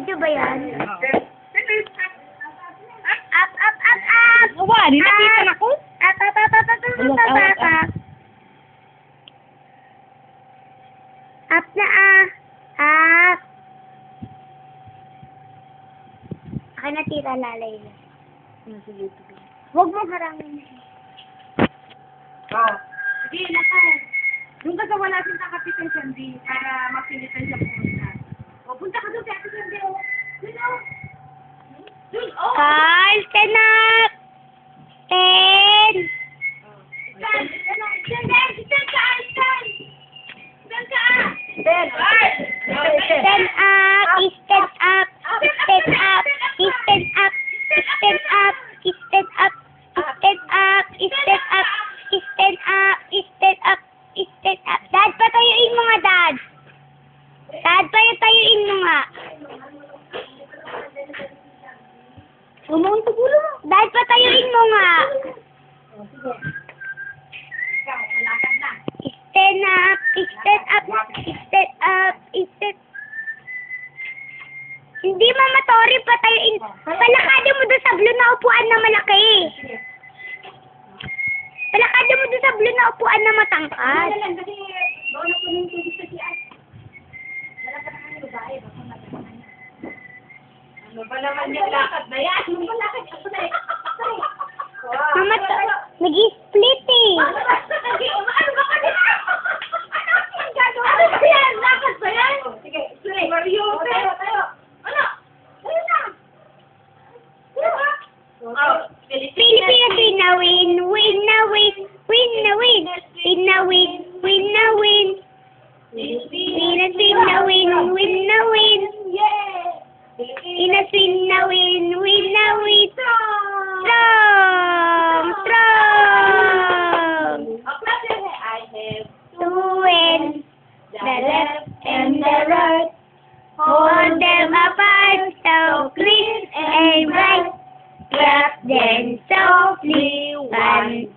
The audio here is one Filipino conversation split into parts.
Video ba yan? Up, up, up, up! Wari, nakita na ko. Up, up, up, up, up, up, up, up, up. Up na Up. Akin na tira lalay na. Huwag mong harangin. Sige, lakad. Doon ka sa wala siyang kakapitan Sandy para mapilitan siya pumunta. O, punta ka doon kay Ate Sandy, o. Doon, o. Doon, o. Carl, stand up! Stand! Stand ka, stand ka, stand ka. Stand up! Stand up! Stand up! Stand up! Stand up! Stand up! Stand up! Stand up! Stand up! Stand up! Stand up! Stand up! Dad, patayuin mo nga, Dad! Dad, patayuin mo nga! Umawin sa gulo mo. Dad, patayuin mo nga! Ikaw, malakad na. Stand up! Stand up! Stand up! Stand. Hindi, Mama Tori, patayuin. Palakadin mo doon sa blue na upuan na malaki. Palakadin mo doon sa blue na upuan na matangkad. Kasi bawal ako ng tubig sa siyan. Wala ka naman yung babae, baka matama niya. Ano ba naman yung lakad na yan? Ano ba lakad? Ako na eh. Mama Tori, nag-split eh. Ano ba kanina? Ano yung gagawin? Ano ba yan? Lakad ba yan? Sige, sige. Mario, tayo. Ano? Tayo na. Pilipinas, win na win, win na win, win na win, win na win, win na win. Pilipinas, win na win, win na win. Pilipinas, win na win, win na win. Strong, strong. I have To win, the left and the right. Hold them apart, so clean and bright. Clap them softly, 1,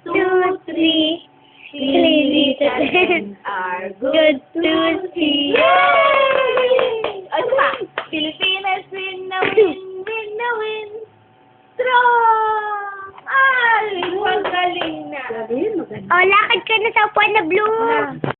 2, 3. Clearly the hands are good to see. Yay! Ano ba? Pilipinas, win na win, win na win. Strong! Ay, magaling na. Oh, lakad ka na sa upuan na blue.